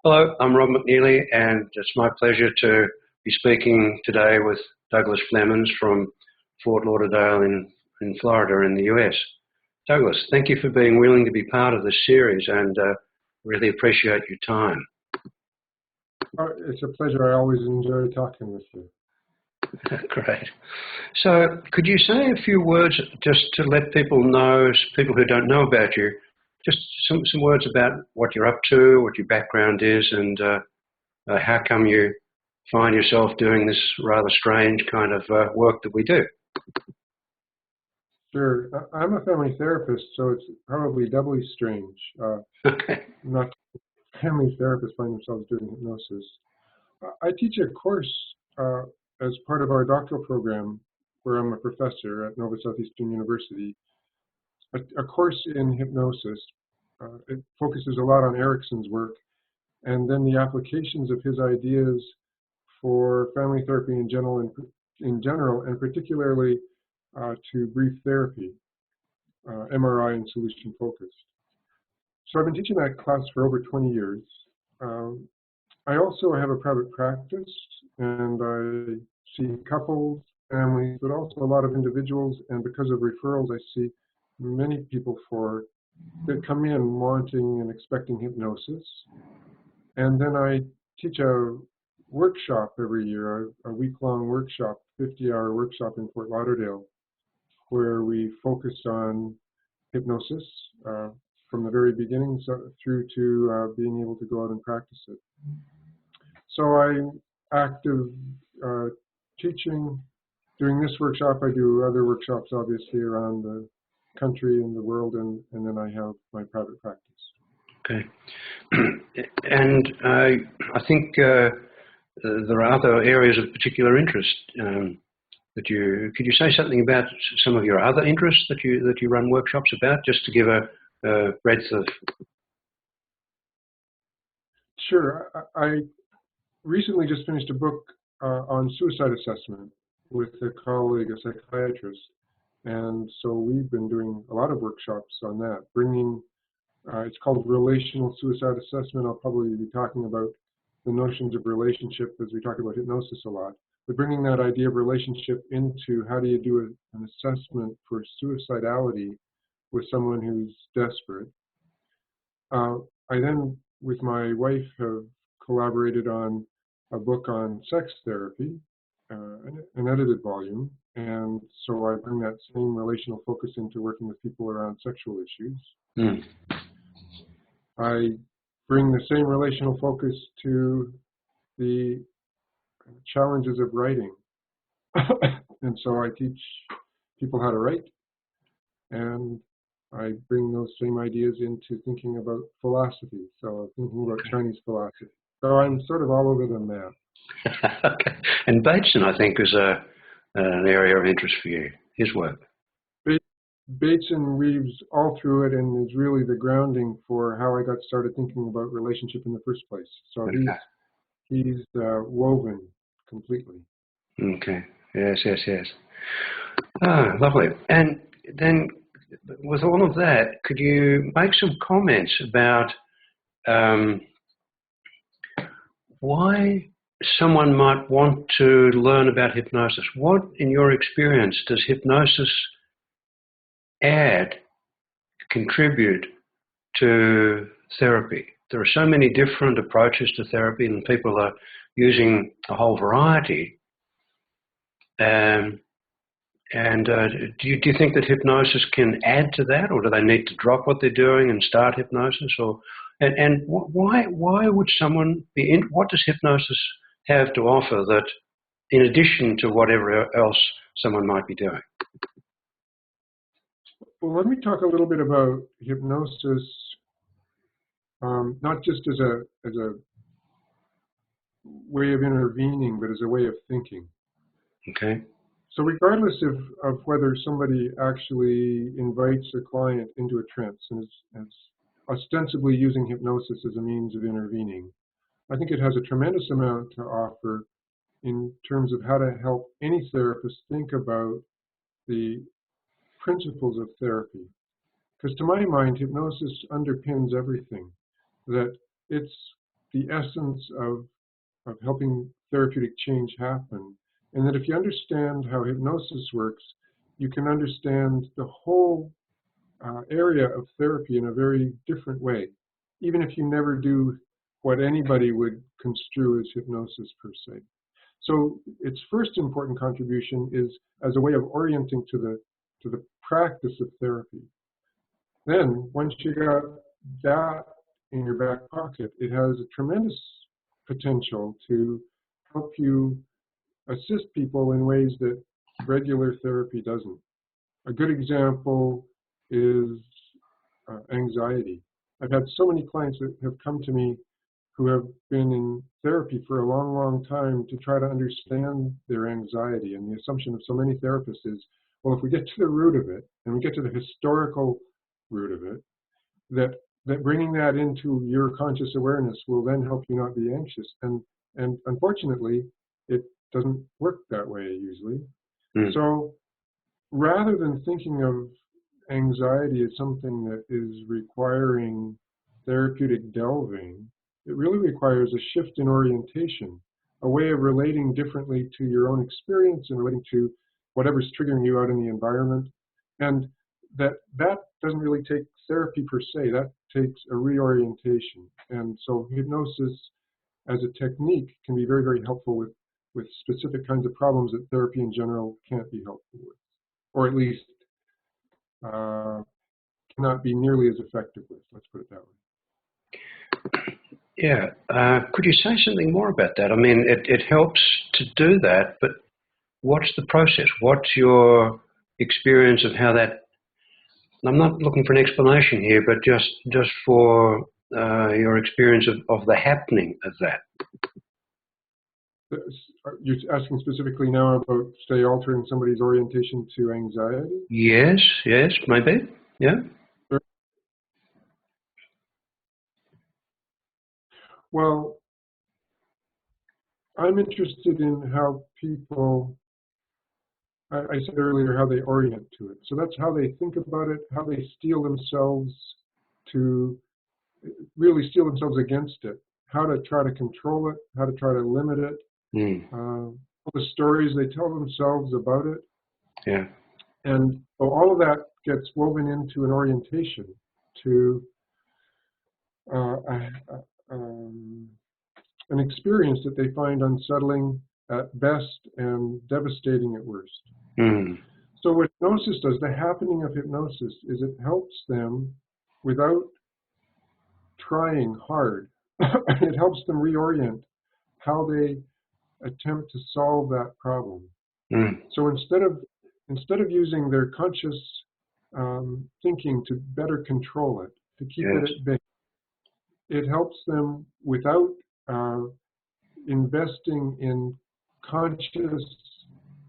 Hello, I'm Rob McNeely, and it's my pleasure to be speaking today with Douglas Flemons from Fort Lauderdale in Florida in the US. Douglas, thank you for being willing to be part of this series, and really appreciate your time. It's a pleasure. I always enjoy talking with you. Great. So could you say a few words just to let people know, people who don't know about you, just some words about what you're up to, what your background is, and how come you find yourself doing this rather strange kind of work that we do? Sure. I'm a family therapist, so it's probably doubly strange. Okay. Not family therapists find themselves doing hypnosis. I teach a course as part of our doctoral program where I'm a professor at Nova Southeastern University, a course in hypnosis. It focuses a lot on Erickson's work and then the applications of his ideas for family therapy in general, and particularly to brief therapy, MRI and solution focused. So I've been teaching that class for over 20 years. I also have a private practice, and I see couples, families, but also a lot of individuals, and because of referrals, I see many people that come in wanting and expecting hypnosis. And then I teach a workshop every year, a week-long workshop, 50-hour workshop in Fort Lauderdale, where we focus on hypnosis from the very beginning through to being able to go out and practice it. So I'm active teaching. During this workshop, I do other workshops, obviously, around the country and the world, and then I have my private practice. Okay. And I think there are other areas of particular interest could you say something about some of your other interests that you run workshops about, just to give a breadth of? Sure. I recently just finished a book on suicide assessment with a colleague, a psychiatrist, and so we've been doing a lot of workshops on that, bringing it's called relational suicide assessment. I'll probably be talking about the notions of relationship as we talk about hypnosis a lot, but bringing that idea of relationship into how do you do an assessment for suicidality with someone who's desperate. I then, with my wife, have collaborated on a book on sex therapy, an edited volume, and so I bring that same relational focus into working with people around sexual issues. Mm. I bring the same relational focus to the challenges of writing. And so I teach people how to write, and I bring those same ideas into thinking about philosophy, so thinking about Chinese philosophy. So I'm sort of all over the map. Okay. And Bateson, I think, is an area of interest for you, his work. Bateson weaves all through it and is really the grounding for how I got started thinking about relationship in the first place. So okay. He's woven completely. Okay. Yes. Ah, lovely. And then with all of that, could you make some comments about why someone might want to learn about hypnosis? What, in your experience, does hypnosis contribute to therapy? There are so many different approaches to therapy, and people are using a whole variety. Do you think that hypnosis can add to that, or do they need to drop what they're doing and start hypnosis? And why would someone be in? What does hypnosis have to offer that, in addition to whatever else someone might be doing? Well, let me talk a little bit about hypnosis, not just as a way of intervening, but as a way of thinking. Okay. So regardless of whether somebody actually invites a client into a trance and is ostensibly using hypnosis as a means of intervening, I think it has a tremendous amount to offer in terms of how to help any therapist think about the principles of therapy. Because to my mind, hypnosis underpins everything. That it's the essence of helping therapeutic change happen. And that if you understand how hypnosis works, you can understand the whole area of therapy in a very different way, even if you never do what anybody would construe as hypnosis per se. So its first important contribution is as a way of orienting to the practice of therapy. Then, once you got that in your back pocket, it has a tremendous potential to help you assist people in ways that regular therapy doesn't. A good example is anxiety. I've had so many clients that have come to me who have been in therapy for a long, long time to try to understand their anxiety. And the assumption of so many therapists is, well, if we get to the root of it, and we get to the historical root of it, that bringing that into your conscious awareness will then help you not be anxious. And unfortunately, it doesn't work that way usually. So rather than thinking of anxiety as something that is requiring therapeutic delving, it really requires a shift in orientation, a way of relating differently to your own experience and relating to whatever's triggering you out in the environment. And that doesn't really take therapy per se, that takes a reorientation. And so hypnosis as a technique can be very, very helpful with specific kinds of problems that therapy in general can't be helpful with, or at least cannot be nearly as effective with, let's put it that way. Yeah, could you say something more about that? I mean, it helps to do that, but what's the process? What's your experience of how that, I'm not looking for an explanation here, but just for your experience of the happening of that. You're asking specifically now about, say, altering somebody's orientation to anxiety? Yes, maybe, yeah. Sure. Well, I'm interested in how people, I said earlier, how they orient to it. So that's how they think about it, how they steel themselves against it, how to try to control it, how to try to limit it, all the stories they tell themselves about it. Yeah. And all of that gets woven into an orientation to an experience that they find unsettling at best and devastating at worst. So what hypnosis does, the happening of hypnosis, is it helps them without trying hard. It helps them reorient how they attempt to solve that problem. So instead of using their conscious thinking to better control it, to keep it at bay, it helps them without investing in conscious,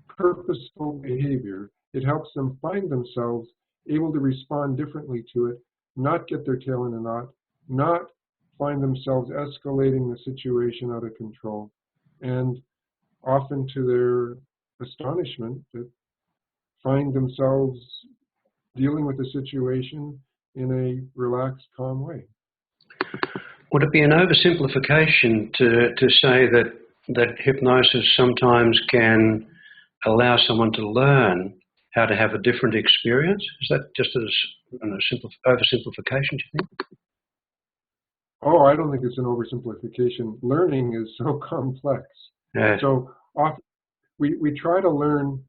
purposeful behavior. It helps them find themselves able to respond differently to it, not get their tail in a knot, not find themselves escalating the situation out of control, and often to their astonishment, that find themselves dealing with the situation in a relaxed, calm way. Would it be an oversimplification to say that hypnosis sometimes can allow someone to learn how to have a different experience? Is that just an oversimplification, do you think? Oh, I don't think it's an oversimplification. Learning is so complex. Yes. So often we try to learn,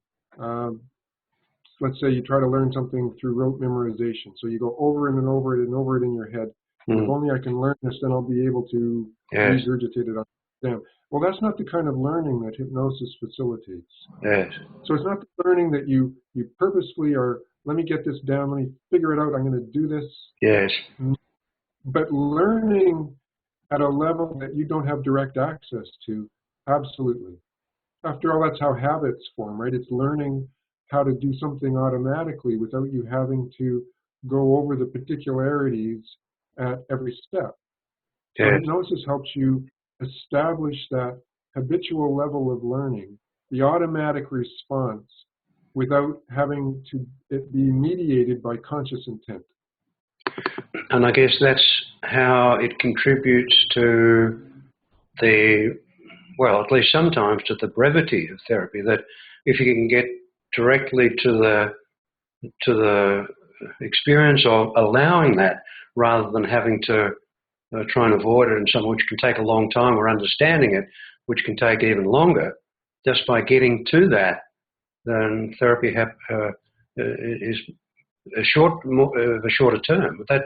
let's say you try to learn something through rote memorization. So you go over it and over it and over it in your head. If only I can learn this, then I'll be able to regurgitate it on the exam. Well, that's not the kind of learning that hypnosis facilitates. Yes. So it's not the learning that you purposefully are, let me get this down, let me figure it out, I'm going to do this. Yes. But learning at a level that you don't have direct access to, absolutely. After all, that's how habits form, right? It's learning how to do something automatically without you having to go over the particularities at every step. So hypnosis helps you establish that habitual level of learning, the automatic response, without having to it be mediated by conscious intent. And I guess that's how it contributes to well, at least sometimes to the brevity of therapy, that if you can get directly to the experience of allowing that rather than having to try and avoid it, and something which can take a long time, or understanding it, which can take even longer, just by getting to that, then therapy is a shorter term. But that.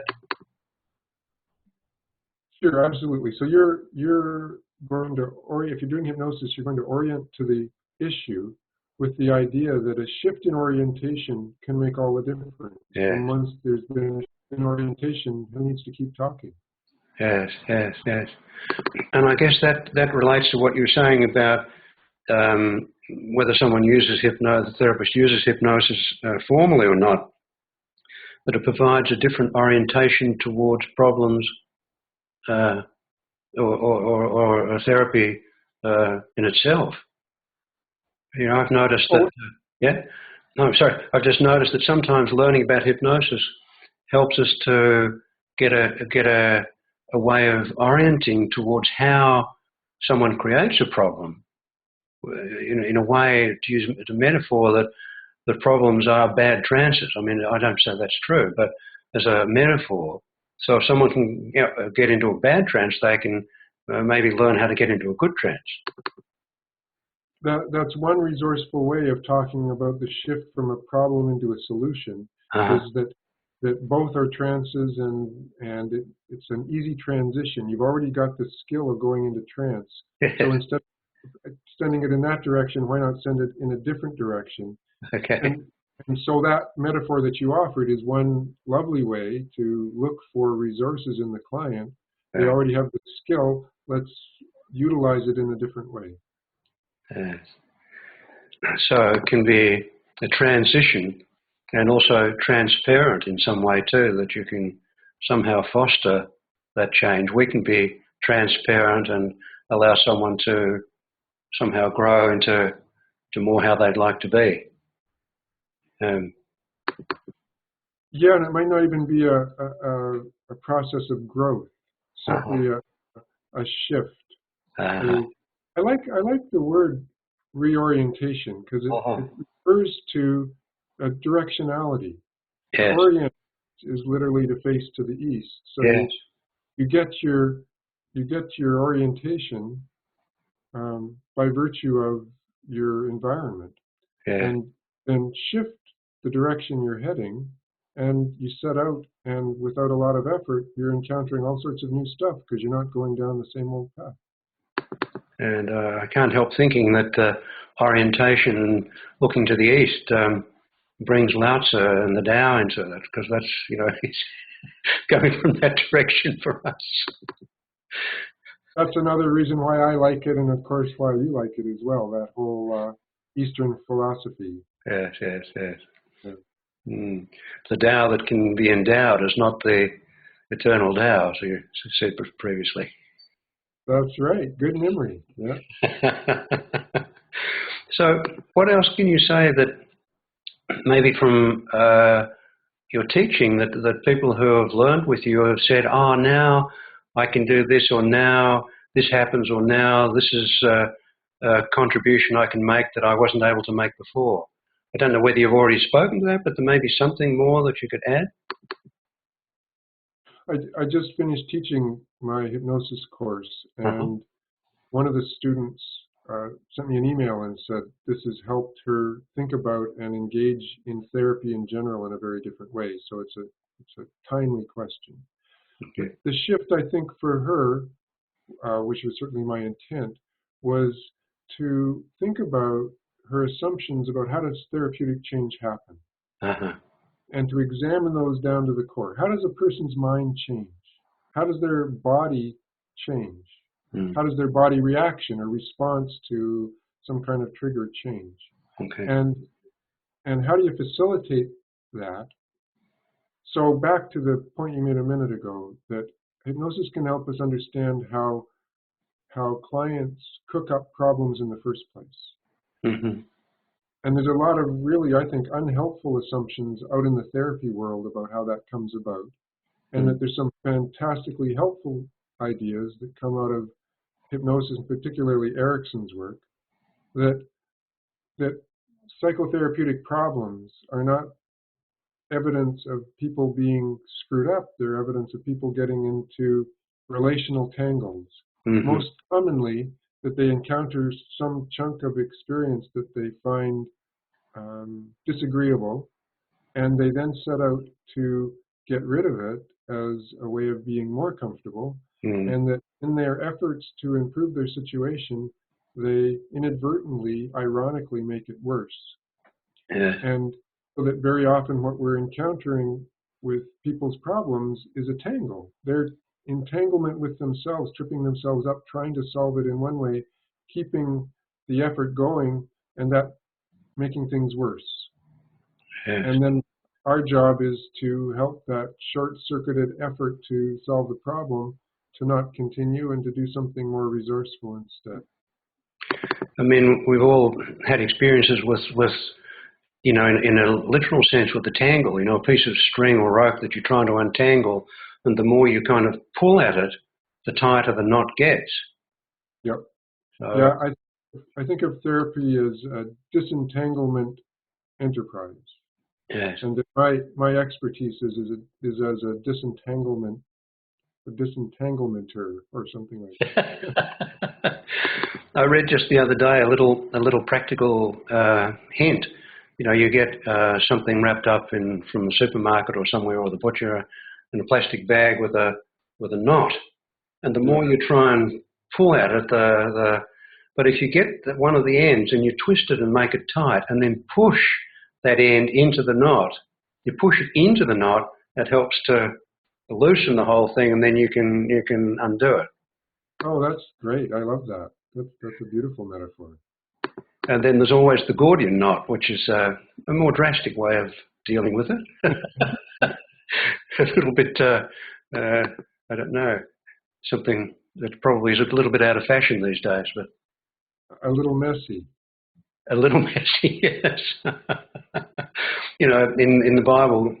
Sure, absolutely. So you're going to if you're doing hypnosis, you're going to orient to the issue with the idea that a shift in orientation can make all the difference. Yeah. And once there's been an orientation, who needs to keep talking? Yes. And I guess that relates to what you were saying about whether someone the therapist uses hypnosis formally or not, but it provides a different orientation towards problems or a therapy in itself. You know, I've noticed that. Yeah. No, sorry. I've just noticed that sometimes learning about hypnosis helps us to get a way of orienting towards how someone creates a problem. In a way, to use a metaphor, that the problems are bad trances. I mean, I don't say that's true, but as a metaphor. So if someone can get into a bad trance, they can maybe learn how to get into a good trance. That's one resourceful way of talking about the shift from a problem into a solution, is that both are trances, and it's an easy transition. You've already got the skill of going into trance. So instead of sending it in that direction, why not send it in a different direction? Okay. And so that metaphor that you offered is one lovely way to look for resources in the client. They already have the skill. Let's utilize it in a different way. Yes. So it can be a transition and also transparent in some way too, that you can somehow foster that change. We can be transparent and allow someone to somehow grow into more how they'd like to be. Yeah, and it might not even be a process of growth, simply a shift. I like the word reorientation, because it refers to a directionality. Yes. Orient is literally to face to the east. So yes. you get your orientation by virtue of your environment, and then shift the direction you're heading, and you set out, and without a lot of effort, you're encountering all sorts of new stuff because you're not going down the same old path. And I can't help thinking that orientation and looking to the east brings Lao Tzu and the Tao into it, because that's, it's going from that direction for us. That's another reason why I like it, and of course why you like it as well, that whole Eastern philosophy. Yes. Yeah. The Tao that can be endowed is not the eternal Tao, as you said previously. That's right. Good memory. Yeah. So what else can you say that maybe from your teaching that people who have learned with you have said, now I can do this, or now this happens, or now this is a contribution I can make that I wasn't able to make before? I don't know whether you've already spoken to that, but there may be something more that you could add. I just finished teaching my hypnosis course, and one of the students sent me an email and said this has helped her think about and engage in therapy in general in a very different way. So it's a timely question. Okay. The shift, I think, for her, which was certainly my intent, was to think about her assumptions about how does therapeutic change happen, and to examine those down to the core. How does a person's mind change? How does their body change? How does their body reaction or response to some kind of trigger change? Okay. And how do you facilitate that? So back to the point you made a minute ago, that hypnosis can help us understand how clients cook up problems in the first place. And there's a lot of really, I think, unhelpful assumptions out in the therapy world about how that comes about. And that there's some fantastically helpful ideas that come out of hypnosis, and particularly Erickson's work, that psychotherapeutic problems are not evidence of people being screwed up. They're evidence of people getting into relational tangles. Mm-hmm. Most commonly, that they encounter some chunk of experience that they find disagreeable, and they then set out to get rid of it as a way of being more comfortable, and that in their efforts to improve their situation, they inadvertently, ironically, make it worse. Yeah. And so that very often what we're encountering with people's problems is a tangle. They're entanglement with themselves, tripping themselves up, trying to solve it in one way, keeping the effort going, and that making things worse. Yes. And then our job is to help that short-circuited effort to solve the problem to not continue and to do something more resourceful instead. I mean, we've all had experiences with in a literal sense with the tangle, a piece of string or rope that you're trying to untangle, and the more you kind of pull at it, the tighter the knot gets. Yep. So, yeah, I think of therapy as a disentanglement enterprise. yes. And my expertise is as a disentanglementer or something like that. I read just the other day a little practical hint. You get something wrapped up from the supermarket or somewhere, or the butcher, in a plastic bag with a knot, and the more you try and pull at it, but if you get one of the ends and you twist it and make it tight, and then push that end into the knot, you push it into the knot. That helps to loosen the whole thing, and then you can undo it. Oh, that's great! I love that. That's a beautiful metaphor. And then there's always the Gordian knot, which is a more drastic way of dealing with it. A little bit, I don't know, something that probably is a little bit out of fashion these days, but a little messy. A little messy, yes. In the Bible,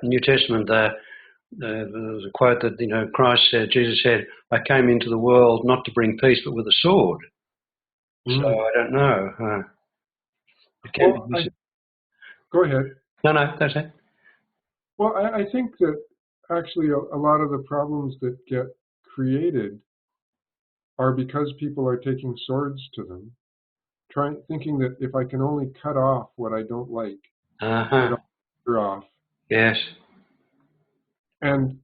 New Testament, there's a quote that Jesus said, "I came into the world not to bring peace, but with a sword." So I don't know. Go ahead. No, that's it. Well, I think that actually a lot of the problems that get created are because people are taking swords to them, thinking that if I can only cut off what I don't like, it'll clear off. Yes. And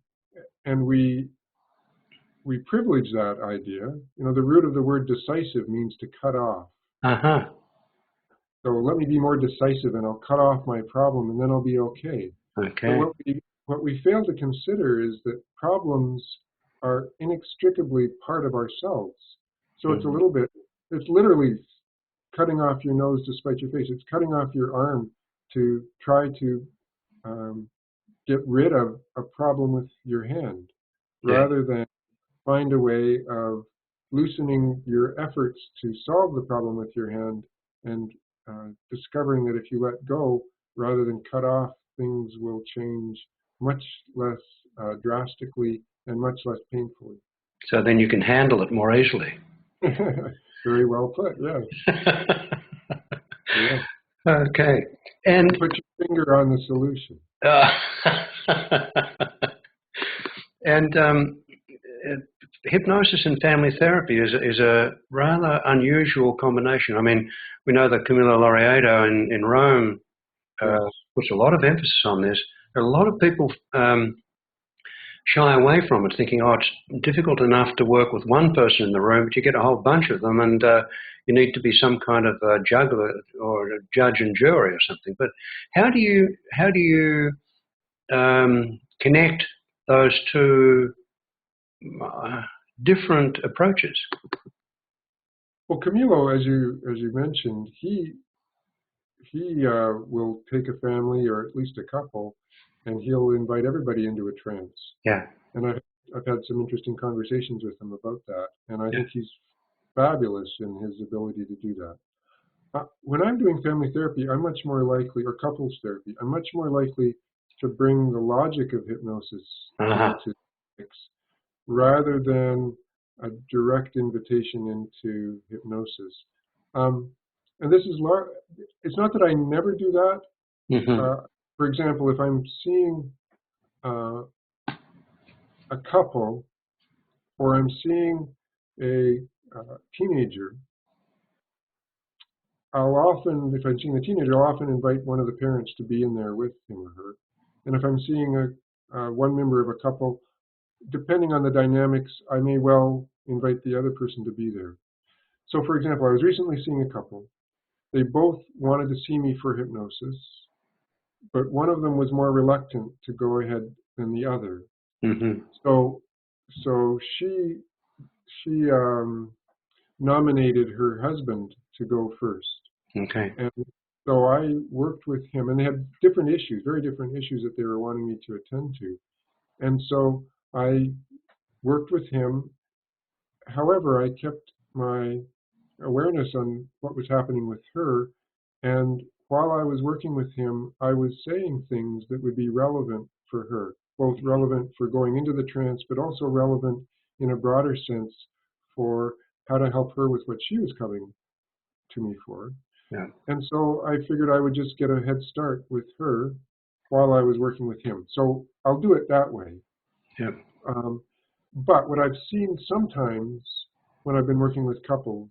we privilege that idea. The root of the word decisive means to cut off. So let me be more decisive, and I'll cut off my problem, and then I'll be okay. Okay. But what we fail to consider is that problems are inextricably part of ourselves. So it's literally cutting off your nose to spite your face. It's cutting off your arm to try to get rid of a problem with your hand, rather than find a way of loosening your efforts to solve the problem with your hand and discovering that if you let go, rather than cut off, things will change much less drastically and much less painfully. So then you can handle it more easily. Very well put, yes. Yeah. Okay. And put your finger on the solution. And hypnosis and family therapy is a rather unusual combination. I mean, we know that Camillo Laureato in Rome puts a lot of emphasis on this. A lot of people shy away from it, thinking, it's difficult enough to work with one person in the room, but you get a whole bunch of them, and you need to be some kind of a juggler or a judge and jury or something. But how do you connect those two different approaches? Well, Camillo, as you mentioned, he will take a family or at least a couple, and he'll invite everybody into a trance. Yeah. And I've had some interesting conversations with him about that, and I think he's fabulous in his ability to do that. When I'm doing family therapy, I'm much more likely, or couples therapy, I'm much more likely to bring the logic of hypnosis into the mix, rather than a direct invitation into hypnosis. And this is it's not that I never do that. Mm-hmm. For example, if I'm seeing a couple, or I'm seeing a teenager, if I'm seeing a teenager, I'll often invite one of the parents to be in there with him or her. And if I'm seeing one member of a couple, depending on the dynamics, I may well invite the other person to be there. So, for example, I was recently seeing a couple. They both wanted to see me for hypnosis, but one of them was more reluctant to go ahead than the other. Mm-hmm. So she nominated her husband to go first. Okay. And so I worked with him, and they had different issues, very different issues that they were wanting me to attend to. And so I worked with him. However, I kept my awareness on what was happening with her. And while I was working with him, I was saying things that would be relevant for her, both relevant for going into the trance, but also relevant in a broader sense for how to help her with what she was coming to me for. Yeah. And so I figured I would just get a head start with her while I was working with him. So I'll do it that way. Yeah. But what I've seen sometimes when I've been working with couples,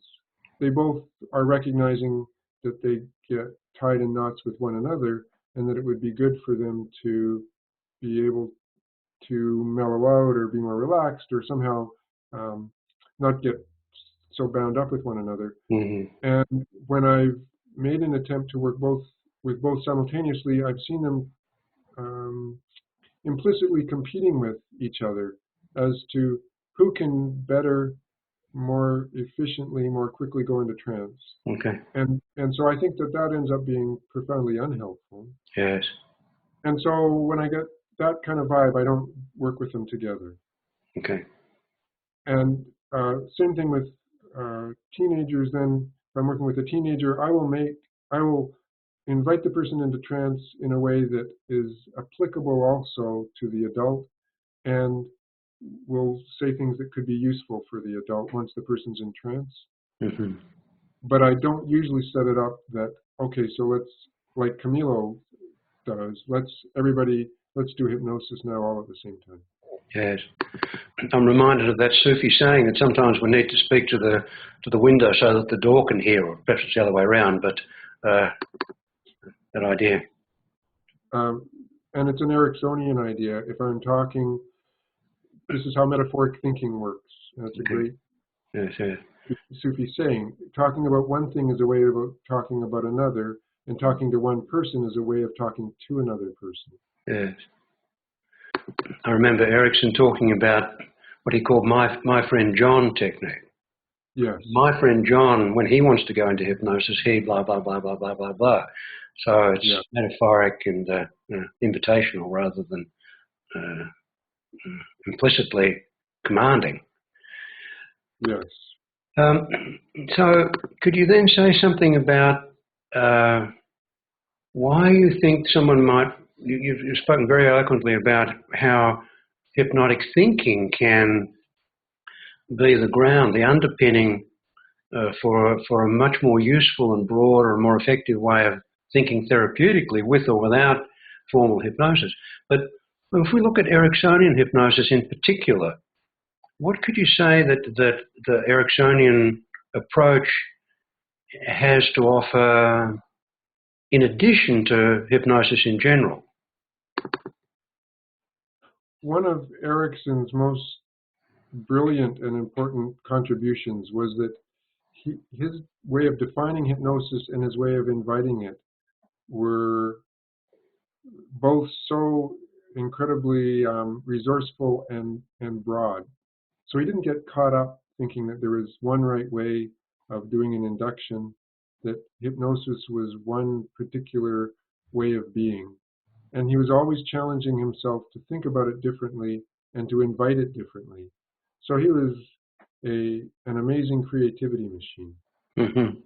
they both are recognizing that they get tied in knots with one another, and that it would be good for them to be able to mellow out or be more relaxed, or somehow not get so bound up with one another. Mm-hmm. And when I've made an attempt to work with both simultaneously, I've seen them implicitly competing with each other as to who can better, more efficiently, more quickly go into trance. Okay. And so I think that ends up being profoundly unhelpful. Yes. And so when I get that kind of vibe, I don't work with them together. Okay. And same thing with teenagers. Then if I'm working with a teenager, I will invite the person into trance in a way that is applicable also to the adult, and will say things that could be useful for the adult once the person's in trance. Mm-hmm. But I don't usually set it up that, okay, so let's, like Camilo does, let's do hypnosis now all at the same time. Yes. I'm reminded of that Sufi saying that sometimes we need to speak to the window so that the door can hear, or perhaps it's the other way around, but that idea. And it's an Ericksonian idea. If I'm talking, this is how metaphoric thinking works. And it's a great Sufi saying. Talking about one thing is a way of talking about another, and talking to one person is a way of talking to another person. Yes. I remember Erickson talking about what he called my friend John technique. Yes. My friend John, when he wants to go into hypnosis, he blah, blah, blah, blah, blah, blah, blah. So it's metaphoric and invitational rather than implicitly commanding. Yes. So could you then say something about why you think someone might, you've spoken very eloquently about how hypnotic thinking can be the ground, the underpinning for a much more useful and broader and more effective way of thinking therapeutically with or without formal hypnosis. But if we look at Ericksonian hypnosis in particular, what could you say that the Ericksonian approach has to offer in addition to hypnosis in general? One of Erickson's most brilliant and important contributions was that his way of defining hypnosis and his way of inviting it were both so incredibly resourceful and broad. So he didn't get caught up thinking that there was one right way of doing an induction, that hypnosis was one particular way of being. And he was always challenging himself to think about it differently and to invite it differently. So he was an amazing creativity machine. Mm-hmm.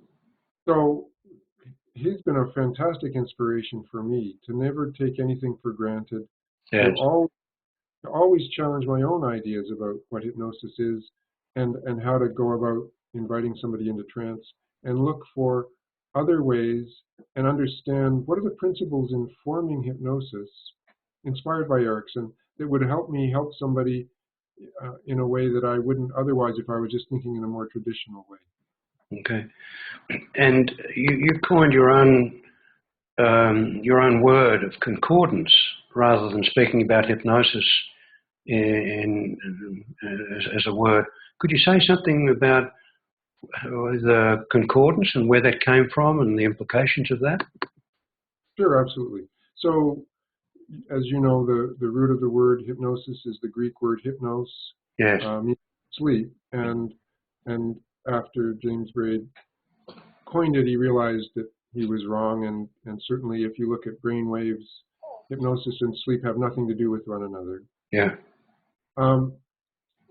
So he's been a fantastic inspiration for me to never take anything for granted, Yes. to always challenge my own ideas about what hypnosis is, and how to go about inviting somebody into trance, and look for other ways and understand what are the principles informing hypnosis inspired by Erickson that would help me help somebody in a way that I wouldn't otherwise if I was just thinking in a more traditional way. Okay. And you coined your own word of concordance rather than speaking about hypnosis as a word. Could you say something about the concordance and where that came from and the implications of that? Sure, absolutely. So, as you know, the root of the word hypnosis is the Greek word hypnos, Yes. Means sleep. And after James Braid coined it, he realized that he was wrong. And certainly, if you look at brain waves, hypnosis and sleep have nothing to do with one another. Yeah.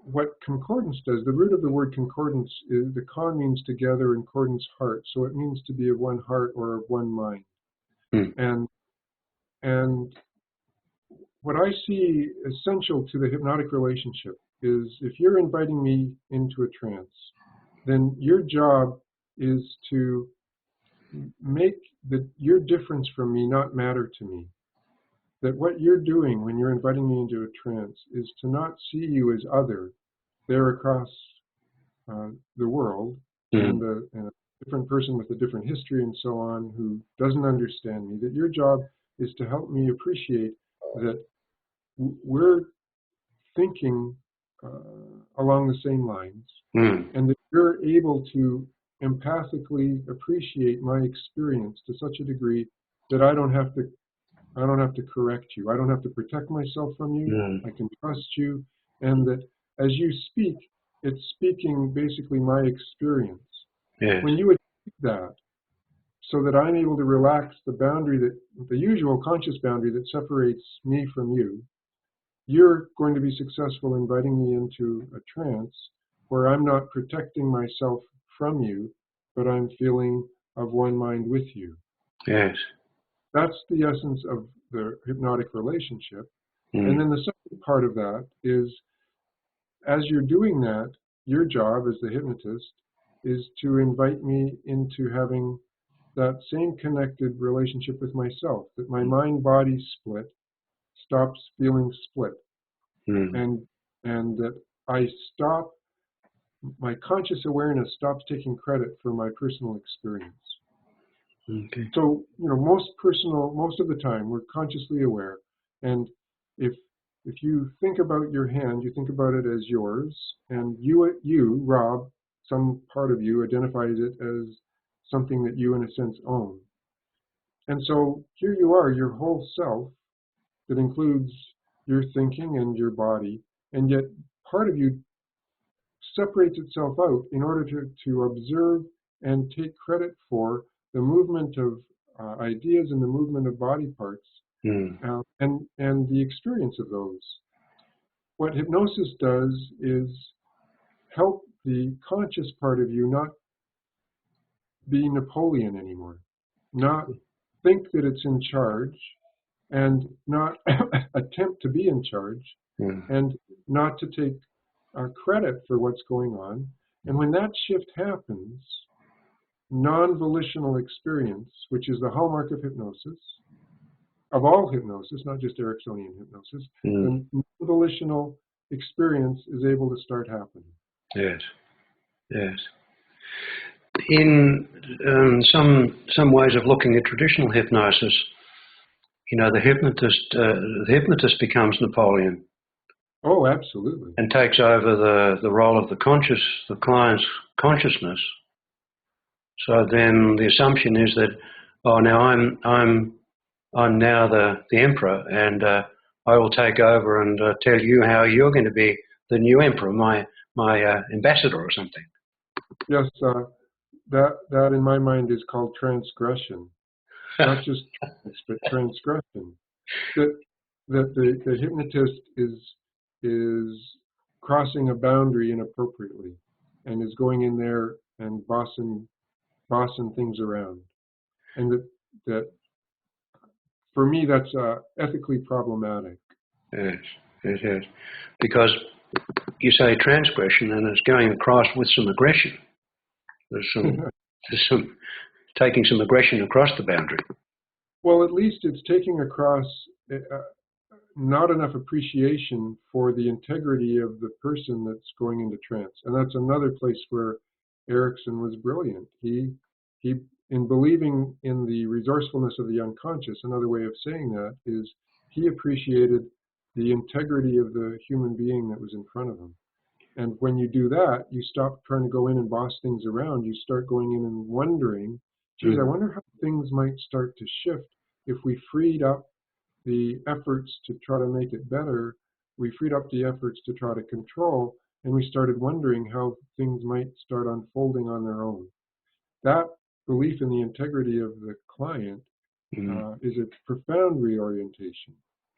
What concordance does, the root of the word concordance is, the con means together and cordance heart. So it means to be of one heart or of one mind. And what I see essential to the hypnotic relationship is if you're inviting me into a trance, then your job is to make your difference from me not matter to me. That what you're doing when you're inviting me into a trance is to not see you as other there across the world and a different person with a different history and so on who doesn't understand me. That your job is to help me appreciate that we're thinking along the same lines, and that you're able to empathically appreciate my experience to such a degree that I don't have to correct you. I don't have to protect myself from you. I can trust you, and that as you speak, it's speaking basically my experience. Yes. When you achieve that, so that I'm able to relax the boundary the usual conscious boundary that separates me from you, you're going to be successful inviting me into a trance where I'm not protecting myself from you, but I'm feeling of one mind with you. Yes. That's the essence of the hypnotic relationship. And then the second part of that is, as you're doing that, your job as the hypnotist is to invite me into having that same connected relationship with myself, that my mind-body split stops feeling split. And that I stop, my conscious awareness stops taking credit for my personal experience. Okay. So, most of the time we're consciously aware. And if you think about your hand, you think about it as yours, and you, Rob, some part of you identifies it as something that you in a sense own. And so here you are, your whole self that includes your thinking and your body, and yet part of you separates itself out in order to observe and take credit for the movement of ideas and the movement of body parts and the experience of those. What hypnosis does is help the conscious part of you not be Napoleon anymore, not think that it's in charge, and not attempt to be in charge, and not to take credit for what's going on. And when that shift happens, non-volitional experience, which is the hallmark of hypnosis, of all hypnosis, not just Ericksonian hypnosis, the non-volitional experience is able to start happening. Yes, yes. In some ways of looking at traditional hypnosis, the hypnotist becomes Napoleon. Oh, absolutely. And takes over the role of the client's consciousness. So then the assumption is that, now I'm now the emperor, and I will take over and tell you how you're going to be the new emperor, my ambassador or something. Yes, that in my mind is called transgression, not just but transgression. That the hypnotist is crossing a boundary inappropriately, and is going in there and bossing things around, and that for me that's ethically problematic. Yes, it is, because you say transgression, and it's going across with some aggression. There's some taking some aggression across the boundary. Well, at least it's taking across not enough appreciation for the integrity of the person that's going into trance. And that's another place where Erickson was brilliant. He in believing in the resourcefulness of the unconscious, another way of saying that is he appreciated the integrity of the human being that was in front of him. And when you do that, you stop trying to go in and boss things around. You start going in and wondering, geez, I wonder how things might start to shift if we freed up the efforts to try to make it better. We freed up the efforts to try to control, and we started wondering how things might start unfolding on their own. That belief in the integrity of the client is a profound reorientation,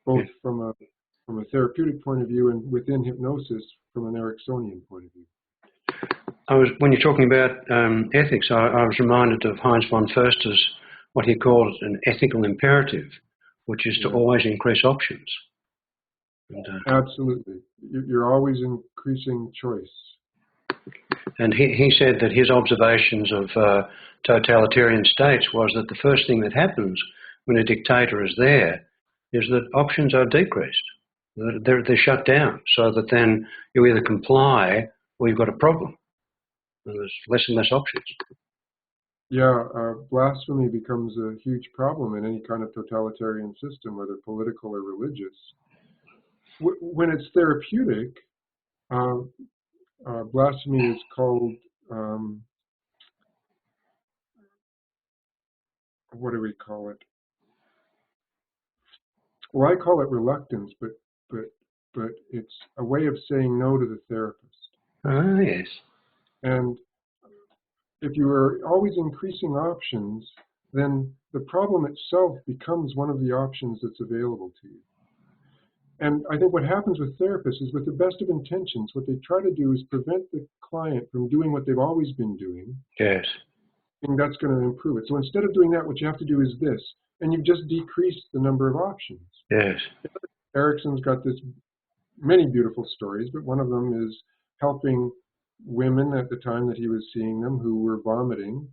both from a therapeutic point of view and within hypnosis from an Ericksonian point of view. When you're talking about ethics, I was reminded of Heinz von Foerster's, what he called an ethical imperative, which is to always increase options. And, absolutely. You're always increasing choice. And he said that his observations of totalitarian states was that the first thing that happens when a dictator is there is that options are decreased. They're shut down, so that then you either comply or you've got a problem. And there's less and less options. Yeah, blasphemy becomes a huge problem in any kind of totalitarian system, whether political or religious. When it's therapeutic, blasphemy is called, what do we call it? Well, I call it reluctance, but it's a way of saying no to the therapist. Ah, yes. And if you are always increasing options, then the problem itself becomes one of the options that's available to you. And I think what happens with therapists is, with the best of intentions, what they try to do is prevent the client from doing what they've always been doing. Yes. And that's going to improve it. So instead of doing that, what you have to do is this, and you've just decreased the number of options. Yes. Erickson's got many beautiful stories, but one of them is helping women at the time that he was seeing them who were vomiting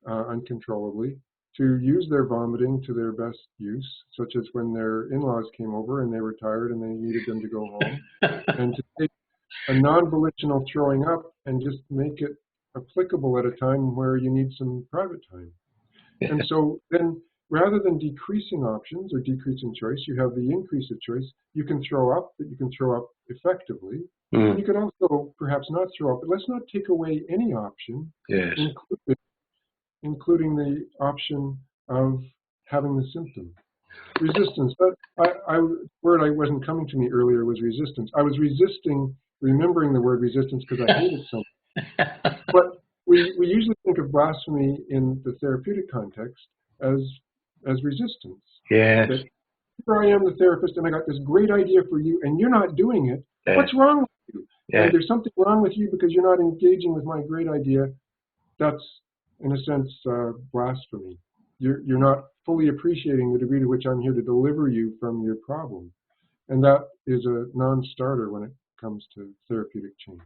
uncontrollably to use their vomiting to their best use, such as when their in-laws came over and they were tired and they needed them to go home, and to take a non-volitional throwing up and just make it applicable at a time where you need some private time. And so then, rather than decreasing options or decreasing choice, you have the increase of choice. You can throw up, but you can throw up effectively. And you can also perhaps not throw up, but let's not take away any option, yes, including the option of having the symptom. Resistance. Word I wasn't coming to me earlier was resistance. I was resisting remembering the word resistance because I hate it so much. But we usually think of blasphemy in the therapeutic context as resistance. Yes. That here I am, the therapist, and I got this great idea for you, and you're not doing it. Yes. What's wrong with you? Yes. And there's something wrong with you because you're not engaging with my great idea. That's, in a sense, blasphemy. You're not fully appreciating the degree to which I'm here to deliver you from your problem. And that is a non-starter when it comes to therapeutic change.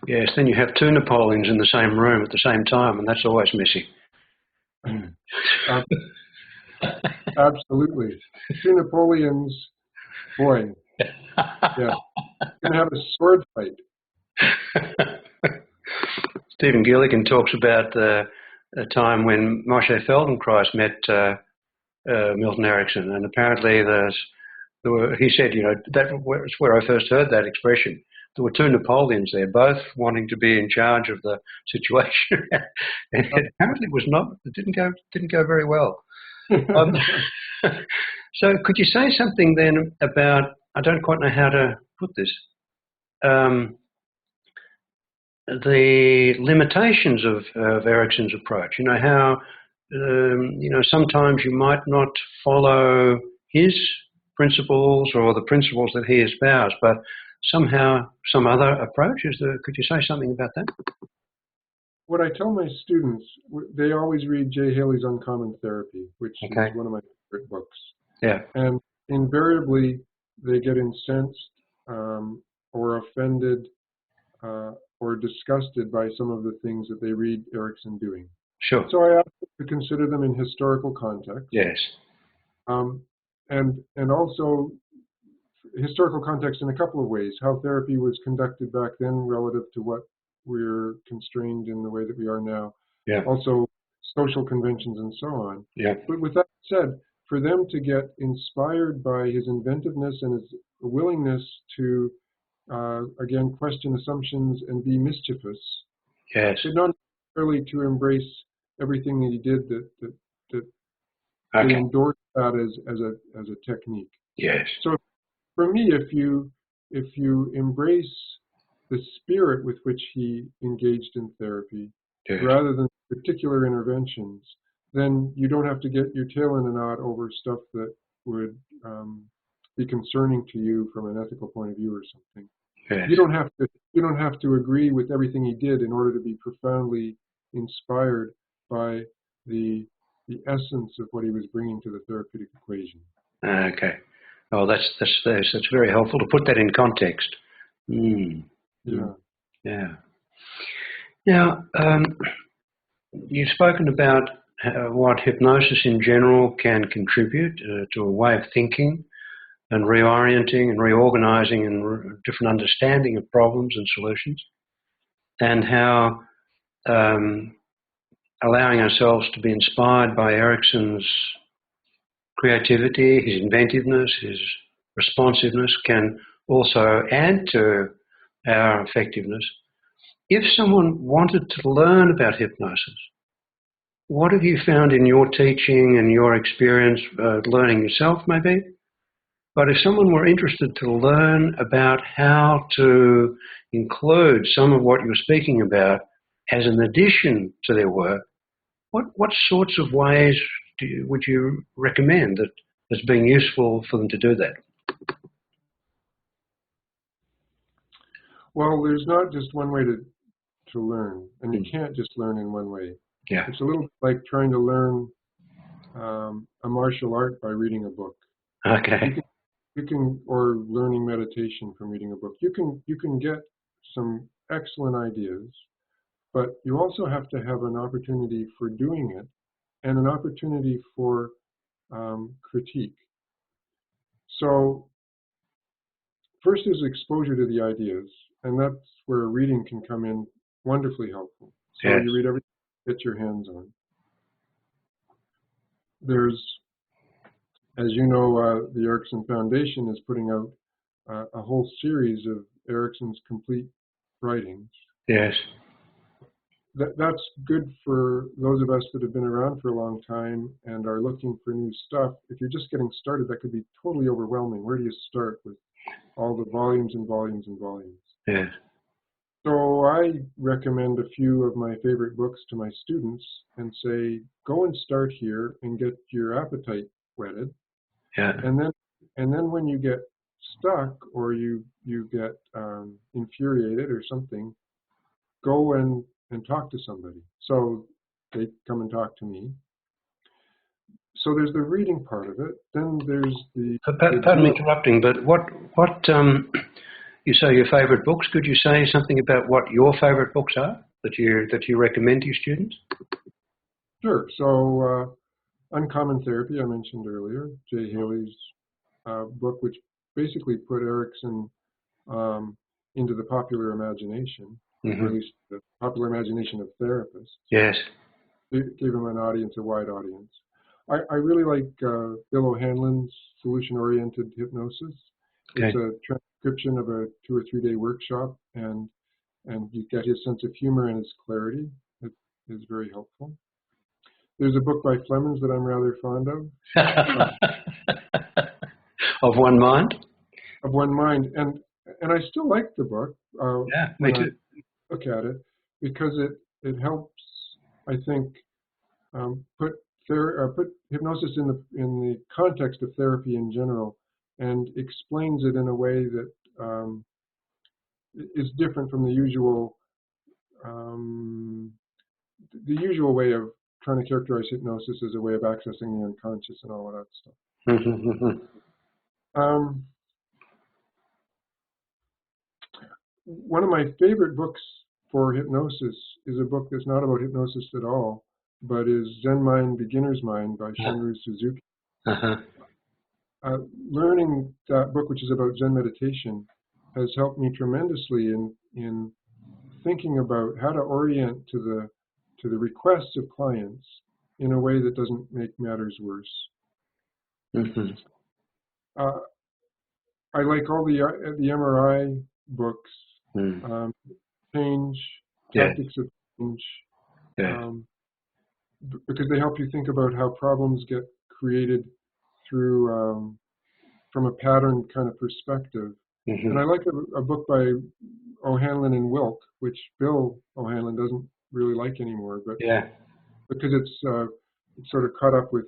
Yes, then you have two Napoleons in the same room at the same time, and that's always messy. Absolutely. Two Napoleons, boy, yeah, going to have a sword fight. Stephen Gilligan talks about a time when Moshe Feldenkrais met Milton Erickson, and apparently he said, that was where I first heard that expression. There were two Napoleons there, both wanting to be in charge of the situation, and it apparently it didn't go very well. So could you say something then about, I don't quite know how to put this, the limitations of Erickson's approach? How, sometimes you might not follow his principles or the principles that he espoused, but somehow some other approach. Could you say something about that? What I tell my students, they always read Jay Haley's Uncommon Therapy, which is one of my favorite books. Yeah. And invariably, they get incensed or offended or disgusted by some of the things that they read Erickson doing. Sure. So I ask them to consider them in historical context. Yes. And also historical context in a couple of ways. How therapy was conducted back then relative to what we're constrained in the way that we are now. Yeah. Also social conventions and so on. Yeah. But with that said, for them to get inspired by his inventiveness and his willingness to, again, question assumptions and be mischievous, Yes. but not necessarily to embrace everything that he did, that Okay. they endorsed that as a technique. Yes. So for me, if you embrace the spirit with which he engaged in therapy, Yes. rather than particular interventions, then you don't have to get your tail in a knot over stuff that would be concerning to you from an ethical point of view or something. Yes. You don't have to agree with everything he did in order to be profoundly inspired by the essence of what he was bringing to the therapeutic equation. Okay. Oh, that's very helpful to put that in context. Mm. Yeah. Yeah. Now, you've spoken about what hypnosis in general can contribute to a way of thinking and reorienting and reorganizing and different understanding of problems and solutions, and how allowing ourselves to be inspired by Erickson's creativity, his inventiveness, his responsiveness can also add to our effectiveness. If someone wanted to learn about hypnosis, what have you found in your teaching and your experience learning yourself maybe? But if someone were interested to learn about how to include some of what you're speaking about as an addition to their work, what sorts of ways would you recommend that as being useful for them to do that? Well, there's not just one way to learn, and you can't just learn in one way. Yeah. It's a little like trying to learn a martial art by reading a book. Okay. You can, or learning meditation from reading a book. You can get some excellent ideas, but you also have to have an opportunity for doing it and an opportunity for critique. So first is exposure to the ideas, and that's where reading can come in wonderfully helpful. So Yes. you read everything you get your hands on. There's, as you know, the Erickson Foundation is putting out a whole series of Erickson's complete writings. Yes. That's good for those of us that have been around for a long time and are looking for new stuff. If you're just getting started, that could be totally overwhelming. Where do you start with all the volumes and volumes and volumes? Yes. So I recommend a few of my favorite books to my students and say, go and start here and get your appetite whetted. Yeah. And then when you get stuck or you get infuriated or something, go and talk to somebody. So they come and talk to me. So there's the reading part of it. Then there's the... Pardon me interrupting, but what you say your favourite books? Could you say something about what your favourite books are that you recommend to your students? Sure. So Uncommon Therapy, I mentioned earlier, Jay Haley's book, which basically put Erickson into the popular imagination, Mm-hmm. or at least the popular imagination of therapists. Yes. It gave him an audience, a wide audience. I really like Bill O'Hanlon's Solution-Oriented Hypnosis. Okay. It's a transcription of a 2 or 3 day workshop, and you get his sense of humor and his clarity. It is very helpful. There's a book by Flemons that I'm rather fond of. Of One Mind? Of One Mind. And I still like the book. Yeah, me too. I look at it, because it helps, I think, put hypnosis in the context of therapy in general, and explains it in a way that is different from the usual way of trying to characterize hypnosis as a way of accessing the unconscious and all of that stuff. one of my favorite books for hypnosis is a book that's not about hypnosis at all, but is Zen Mind, Beginner's Mind by Shunryu Suzuki. Uh-huh. Learning that book, which is about Zen meditation, has helped me tremendously in thinking about how to orient to the requests of clients in a way that doesn't make matters worse. Mm-hmm. I like all the MRI books, Change, Tactics of Change, because they help you think about how problems get created through from a pattern kind of perspective. Mm-hmm. And I like a book by O'Hanlon and Wilk, which Bill O'Hanlon doesn't really like anymore, but because it's sort of caught up with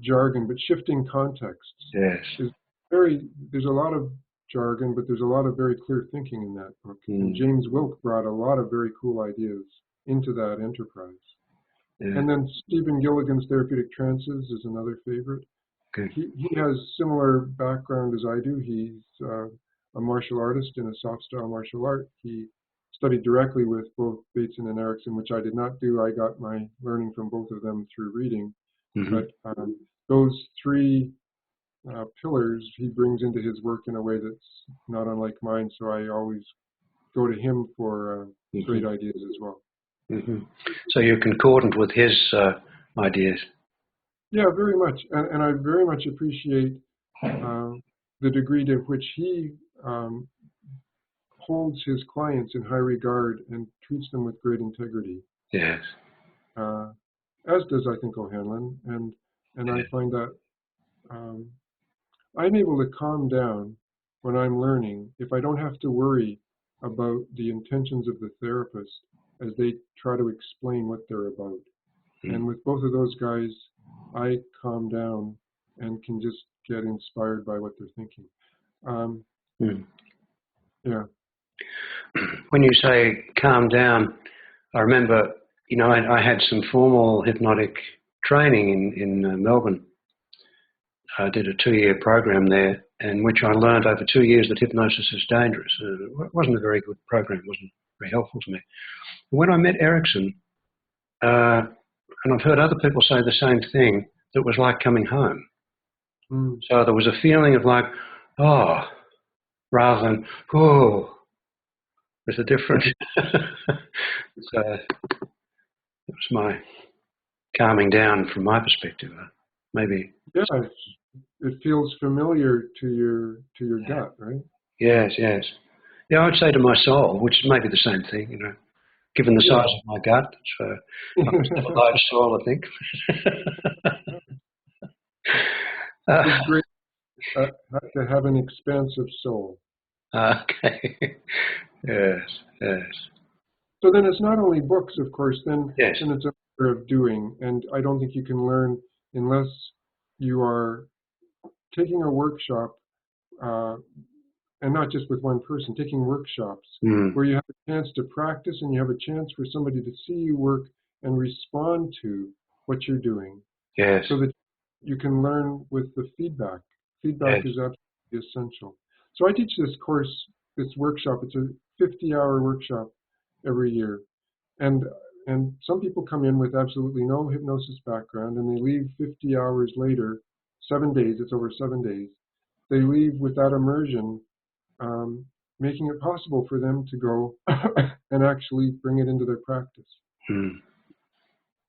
jargon, but shifting contexts. Yes. There's a lot of jargon, but there's a lot of very clear thinking in that book. And James Wilk brought a lot of very cool ideas into that enterprise. Yeah. And then Stephen Gilligan's Therapeutic Trances is another favorite. Okay. He has similar background as I do. He's a martial artist in a soft style martial art. He studied directly with both Bateson and Erickson, which I did not do. I got my learning from both of them through reading. Mm-hmm. But those three pillars he brings into his work in a way that's not unlike mine. So I always go to him for great ideas as well. Mm-hmm. So you're concordant with his ideas. Yeah, very much, and I very much appreciate the degree to which he holds his clients in high regard and treats them with great integrity. Yes. As does, I think, O'Hanlon, and I find that I'm able to calm down when I'm learning if I don't have to worry about the intentions of the therapist as they try to explain what they're about. And with both of those guys, I calm down and can just get inspired by what they're thinking. Yeah. When you say calm down, I remember, I had some formal hypnotic training in Melbourne. I did a 2-year program there, in which I learned over 2 years that hypnosis is dangerous. It wasn't a very good program. It wasn't very helpful to me. When I met Erickson, and I've heard other people say the same thing, that was like coming home. So there was a feeling of like, oh, rather than, oh. There's a difference. So it was my calming down from my perspective, maybe. Yeah, it feels familiar to your gut, right? Yes. Yeah, I'd say to my soul, which may be the same thing, given the size of my gut. So I'm still a large soul, I think. It's great to have an expansive soul. Okay. Yes. So then it's not only books, of course, then it's a matter of doing. And I don't think you can learn unless you are taking a workshop, and not just with one person, taking workshops where you have a chance to practice and you have a chance for somebody to see you work and respond to what you're doing. Yes. So that you can learn with the feedback. Feedback is absolutely essential. So I teach this workshop. It's a 50-hour workshop every year. And some people come in with absolutely no hypnosis background, and they leave 50 hours later, 7 days, it's over 7 days. They leave with that immersion, making it possible for them to go and actually bring it into their practice.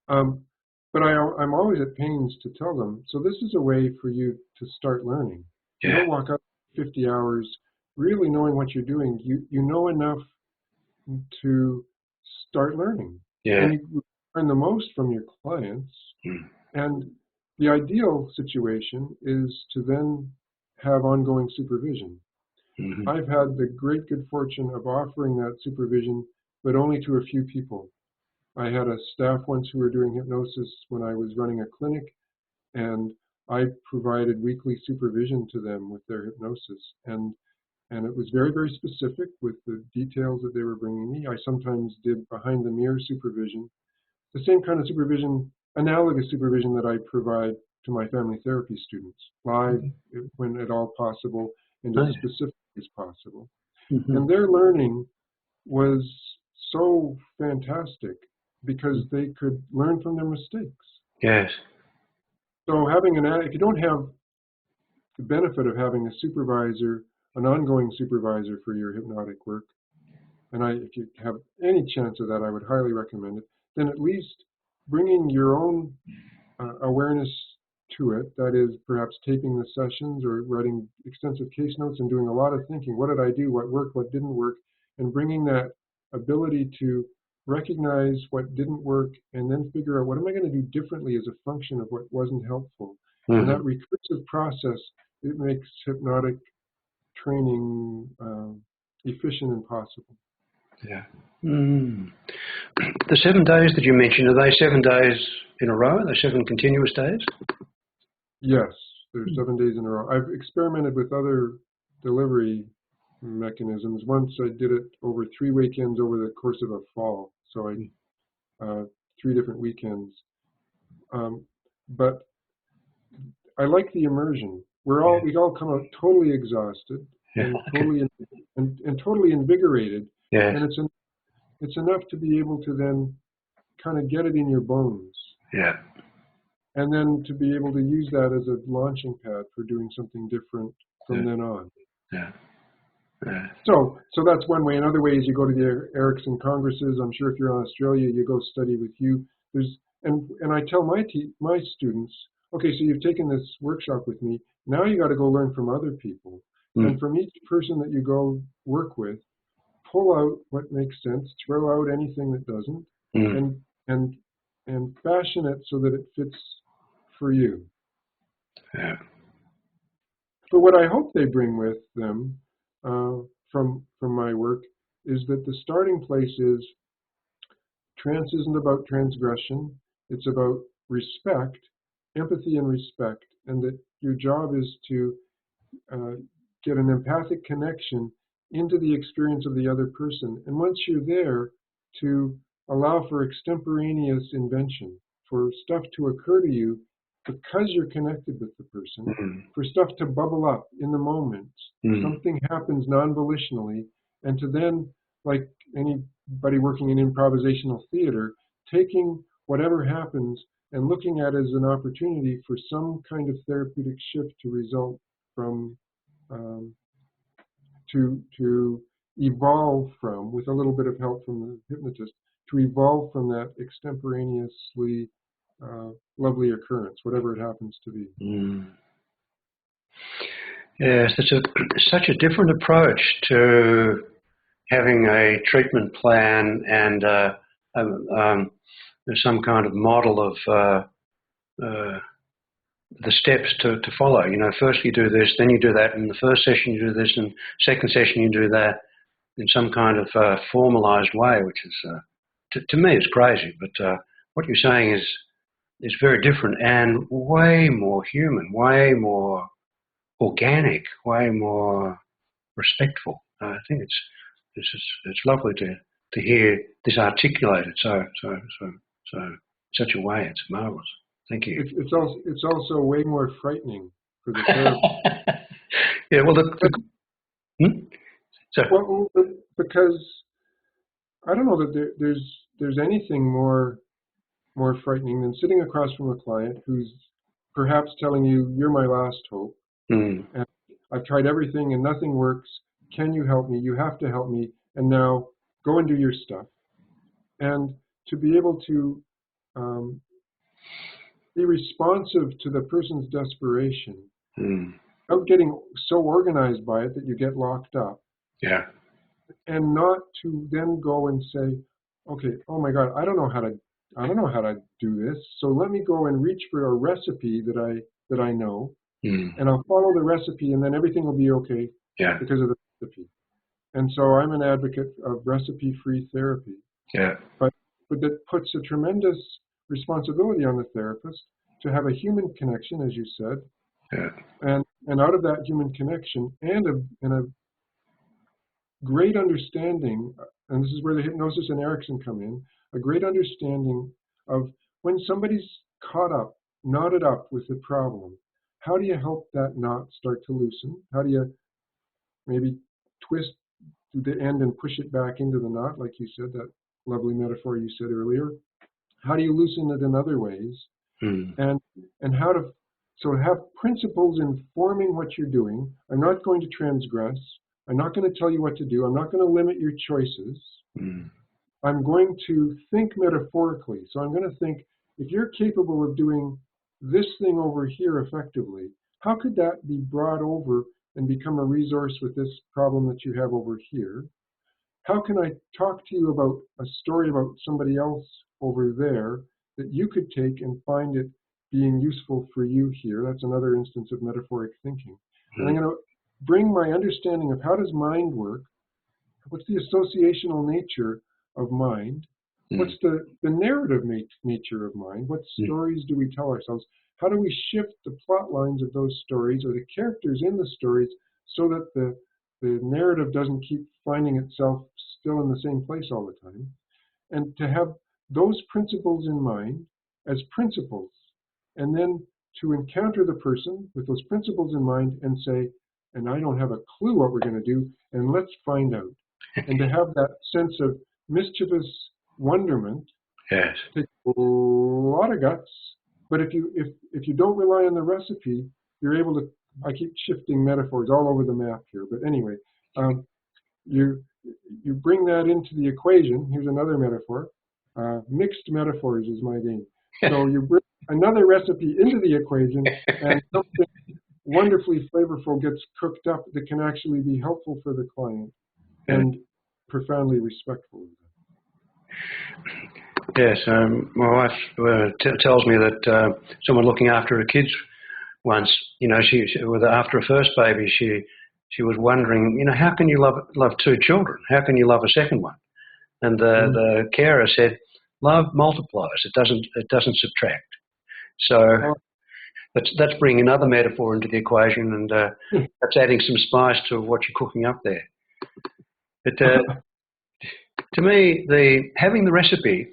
But I'm always at pains to tell them, so this is a way for you to start learning. You don't walk out 50 hours really knowing what you're doing. You know enough to start learning. And you learn the most from your clients. And the ideal situation is to then have ongoing supervision. I've had the great good fortune of offering that supervision, but only to a few people. I had a staff once who were doing hypnosis when I was running a clinic, and I provided weekly supervision to them with their hypnosis. And it was very, very specific with the details that they were bringing me. I sometimes did behind-the-mirror supervision, the same kind of supervision, analogous supervision that I provide to my family therapy students, live when at all possible and as specific as possible. Mm-hmm. And their learning was so fantastic because they could learn from their mistakes. Yes. So if you don't have the benefit of having a supervisor, an ongoing supervisor for your hypnotic work, and if you have any chance of that, I would highly recommend it, then at least bringing your own awareness to it, that is perhaps taping the sessions or writing extensive case notes and doing a lot of thinking. What did I do? What worked? What didn't work? And bringing that ability to recognize what didn't work and then figure out what am I going to do differently as a function of what wasn't helpful. And that Mm-hmm. recursive process, it makes hypnotic training efficient and possible. Yeah. Mm. The 7 days that you mentioned, are they 7 days in a row? Are they 7 continuous days? Yes, there's 7 days in a row. I've experimented with other delivery mechanisms. Once I did it over 3 weekends over the course of a fall. So 3 different weekends. But I like the immersion. We all come out totally exhausted Yeah. and Okay. totally invigorated. Yes. And it's enough to be able to then kind of get it in your bones. Yeah. And then to be able to use that as a launching pad for doing something different from then on. Yeah. Yeah. So that's one way. Another way is you go to the Erickson congresses. I'm sure if you're in Australia, you go study with you. And I tell my students, okay, so you've taken this workshop with me. Now you got to go learn from other people. Mm. And from each person that you go work with, pull out what makes sense, throw out anything that doesn't, Mm. and fashion it so that it fits for you. Yeah. But what I hope they bring with them from my work is that the starting place is trance isn't about transgression. It's about respect, empathy and respect, and that your job is to get an empathic connection into the experience of the other person. And once you're there, to allow for extemporaneous invention, for stuff to occur to you because you're connected with the person, Mm. for stuff to bubble up in the moment. Mm. Something happens non-volitionally, and to then, like anybody working in improvisational theater, taking whatever happens and looking at it as an opportunity for some kind of therapeutic shift to result from to evolve from, with a little bit of help from the hypnotist, to evolve from that extemporaneously lovely occurrence, whatever it happens to be. Mm. Yes, it's such a different approach to having a treatment plan and some kind of model of the steps to follow. You know, first you do this, then you do that. In the first session you do this, and second session you do that in some kind of formalized way, which is, to me, is crazy. But what you're saying is very different and way more human, way more organic, way more respectful. I think it's lovely to hear this articulated so such a way. It's marvelous. Thank you. It's also way more frightening for the therapist. Yeah, well, so, well, because I don't know that there's anything more frightening than sitting across from a client who's perhaps telling you, "You're my last hope, and I've tried everything and nothing works. Can you help me? You have to help me. And now go and do your stuff." And to be able to be responsive to the person's desperation, without getting so organized by it that you get locked up. Yeah. And not to then go and say, "Okay, oh my God, I don't know how to do this. So let me go and reach for a recipe that I know, and I'll follow the recipe, and then everything will be okay because of the recipe." And so I'm an advocate of recipe-free therapy. Yeah. But that puts a tremendous responsibility on the therapist to have a human connection, as you said, and out of that human connection and a great understanding, and this is where the hypnosis and Erickson come in, a great understanding of when somebody's caught up, knotted up with the problem, how do you help that knot start to loosen? How do you maybe twist the end and push it back into the knot, like you said, that lovely metaphor you said earlier? How do you loosen it in other ways? And how to have principles informing what you're doing. I'm not going to transgress. I'm not going to tell you what to do. I'm not going to limit your choices. I'm going to think metaphorically. So I'm going to think, if you're capable of doing this thing over here effectively, how could that be brought over and become a resource with this problem that you have over here? How can I talk to you about a story about somebody else over there that you could take and find it being useful for you here? That's another instance of metaphoric thinking. And I'm going to bring my understanding of how does mind work, what's the associational nature of mind, what's the narrative nature of mind, what stories do we tell ourselves, how do we shift the plot lines of those stories or the characters in the stories so that the narrative doesn't keep finding itself still in the same place all the time, and to have those principles in mind as principles, and then to encounter the person with those principles in mind and say, and I don't have a clue what we're going to do, and let's find out. And to have that sense of mischievous wonderment takes a lot of guts. But if you don't rely on the recipe, you're able to, I keep shifting metaphors all over the map here, but anyway, you bring that into the equation. Here's another metaphor. Mixed metaphors is my game. So you bring another recipe into the equation, and something wonderfully flavorful gets cooked up that can actually be helpful for the client and profoundly respectful of them. Yes, my wife tells me that someone looking after her kids once, she after her first baby, she was wondering, how can you love two children? How can you love a second one? And the carer said, love multiplies. It doesn't subtract. So that's bringing another metaphor into the equation, and that's adding some spice to what you're cooking up there. But to me, having the recipe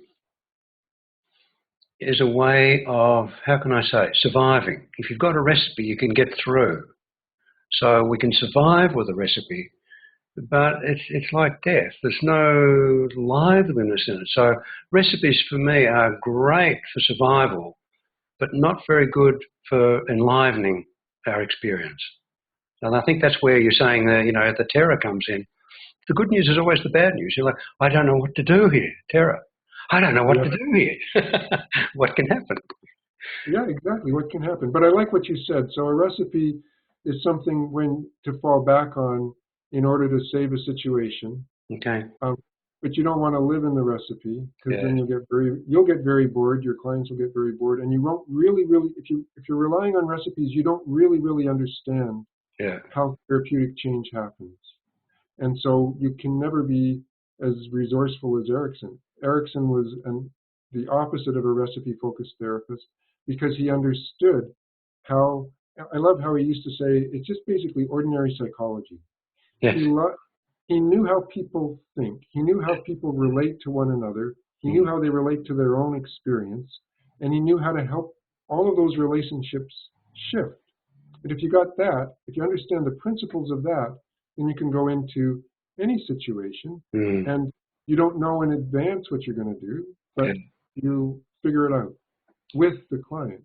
is a way of, how can I say, surviving. If you've got a recipe, you can get through. So we can survive with a recipe, but it's like death. There's no liveliness in it. So recipes for me are great for survival, but not very good for enlivening our experience. And I think that's where you're saying that, the terror comes in. The good news is always the bad news. You're like, I don't know what to do here, terror. I don't know what to do here. What can happen? Yeah, exactly. What can happen? But I like what you said. So a recipe is something to fall back on in order to save a situation. Okay. But you don't want to live in the recipe, because then you'll get very bored. Your clients will get very bored, and you won't really, if you're relying on recipes, you don't really understand how therapeutic change happens. And so you can never be as resourceful as Erickson. Erickson was the opposite of a recipe-focused therapist, because he understood how, I love how he used to say, it's just basically ordinary psychology. Yes. He knew how people think. He knew how people relate to one another. He knew how they relate to their own experience. And he knew how to help all of those relationships shift. But if you got that, if you understand the principles of that, then you can go into any situation and you don't know in advance what you're going to do, but you figure it out with the client.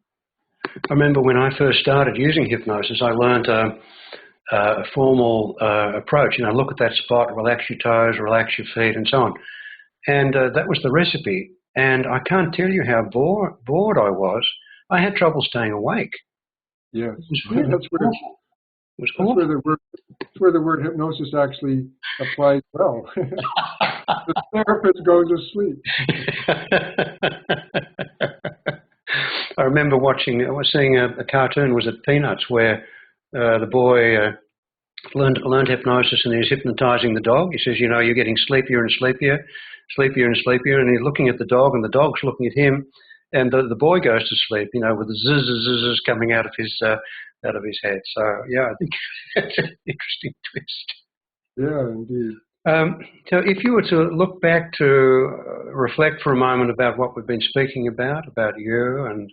I remember when I first started using hypnosis, I learned a formal approach. Look at that spot, relax your toes, relax your feet, and so on. And that was the recipe. And I can't tell you how bored I was. I had trouble staying awake. Yes, that's where the word hypnosis actually applies well. The therapist goes asleep. I remember I was seeing a cartoon, was it Peanuts, where the boy learned hypnosis, and he's hypnotizing the dog. He says, you're getting sleepier and sleepier, sleepier and sleepier, and he's looking at the dog, and the dog's looking at him, and the boy goes to sleep, with the zzz coming out of his head. So I think that's an interesting twist. Yeah, indeed. So if you were to look back to reflect for a moment about what we've been speaking about you and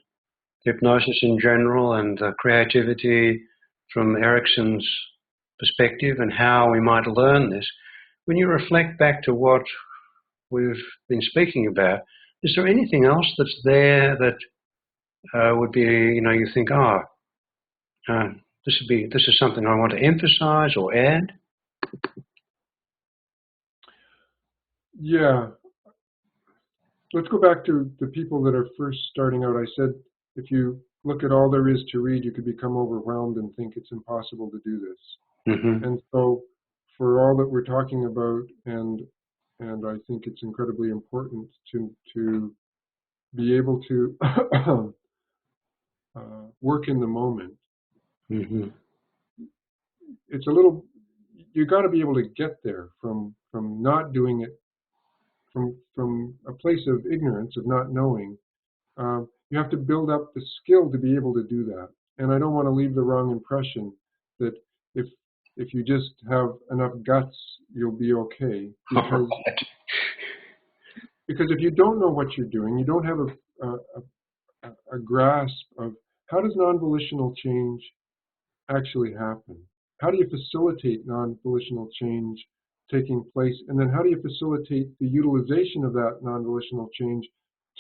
hypnosis in general, and creativity from Erickson's perspective, and how we might learn this, when you reflect back to what we've been speaking about, is there anything else that's there that would be, you think, this is something I want to emphasize or add? Yeah. Let's go back to the people that are first starting out. I said, if you look at all there is to read, you could become overwhelmed and think it's impossible to do this. Mm-hmm. And so for all that we're talking about, and I think it's incredibly important to be able to work in the moment. Mm-hmm. It's a little, you got to be able to get there from not doing it, from a place of ignorance, of not knowing. You have to build up the skill to be able to do that. And I don't want to leave the wrong impression that if you just have enough guts, you'll be okay. Because if you don't know what you're doing, you don't have a grasp of how does non-volitional change actually happen? How do you facilitate non-volitional change taking place? And then how do you facilitate the utilization of that non-volitional change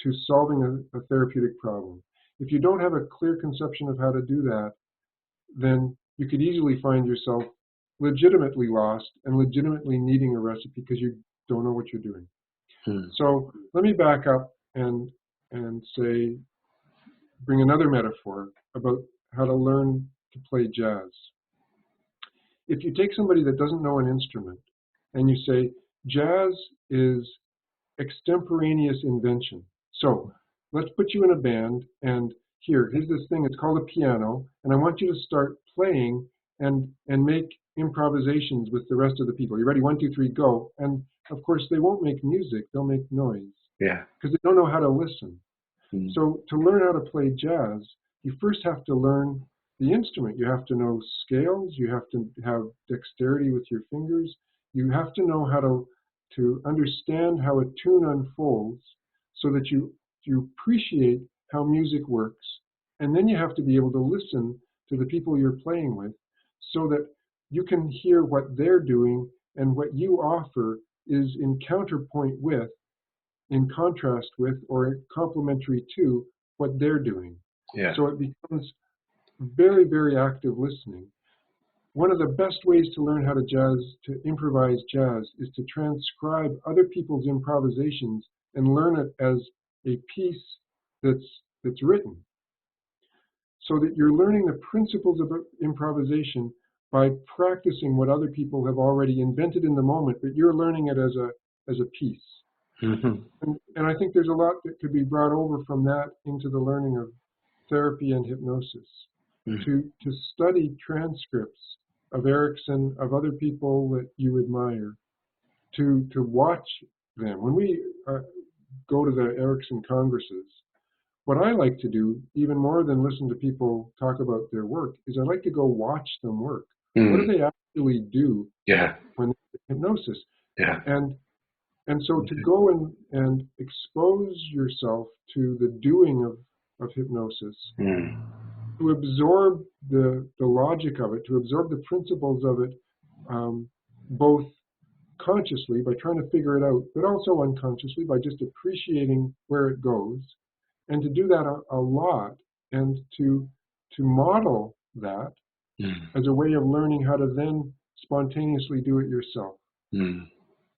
to solving a therapeutic problem? If you don't have a clear conception of how to do that, then you could easily find yourself legitimately lost and legitimately needing a recipe because you don't know what you're doing. So let me back up and say, bring another metaphor about how to learn to play jazz. If you take somebody that doesn't know an instrument and you say, jazz is extemporaneous invention. So let's put you in a band, and here's this thing, it's called a piano, and I want you to start playing and make improvisations with the rest of the people. You ready? 1, 2, 3, go. And of course, they won't make music, they'll make noise. Yeah. Because they don't know how to listen. So to learn how to play jazz, you first have to learn the instrument. You have to know scales, you have to have dexterity with your fingers, you have to know how to understand how a tune unfolds so that you appreciate how music works. And then you have to be able to listen to the people you're playing with so that you can hear what they're doing and what you offer is in counterpoint with, in contrast with, or complementary to what they're doing. Yeah. So it becomes very, very active listening. One of the best ways to learn how to improvise jazz is to transcribe other people's improvisations and learn it as a piece that's written. So that you're learning the principles of improvisation by practicing what other people have already invented in the moment, but you're learning it as a piece. Mm-hmm. And I think there's a lot that could be brought over from that into the learning of therapy and hypnosis. To study transcripts of Erickson, of other people that you admire, to watch them. When we go to the Erickson congresses, what I like to do, even more than listen to people talk about their work, is I like to go watch them work. What do they actually do when they're in hypnosis? Yeah. And so to go and expose yourself to the doing of hypnosis, to absorb the logic of it, to absorb the principles of it, both consciously by trying to figure it out, but also unconsciously by just appreciating where it goes, and to do that a lot, and to model that as a way of learning how to then spontaneously do it yourself.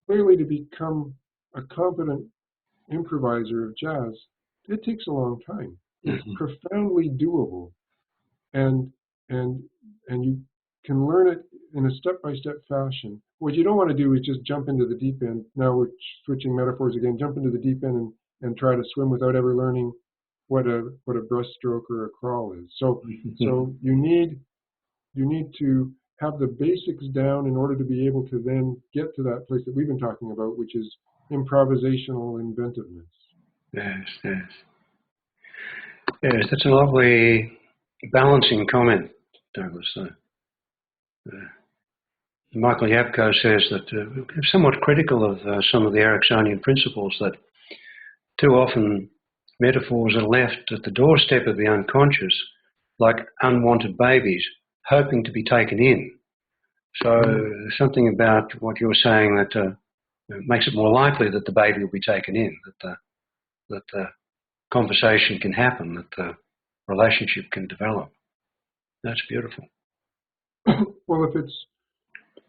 Clearly, to become a competent improviser of jazz, it takes a long time. It's profoundly doable. And you can learn it in a step-by-step fashion. What you don't want to do is just jump into the deep end. Now we're switching metaphors again. Jump into the deep end and try to swim without ever learning what a breaststroke or a crawl is. So you need to have the basics down in order to be able to then get to that place that we've been talking about, which is improvisational inventiveness. Yes, that's a lovely balancing comment, Douglas. Michael Yapko says that somewhat critical of some of the Ericksonian principles, that too often metaphors are left at the doorstep of the unconscious like unwanted babies, hoping to be taken in. So something about what you're saying that makes it more likely that the baby will be taken in, that the conversation can happen, that the relationship can develop. That's beautiful. Well, if it's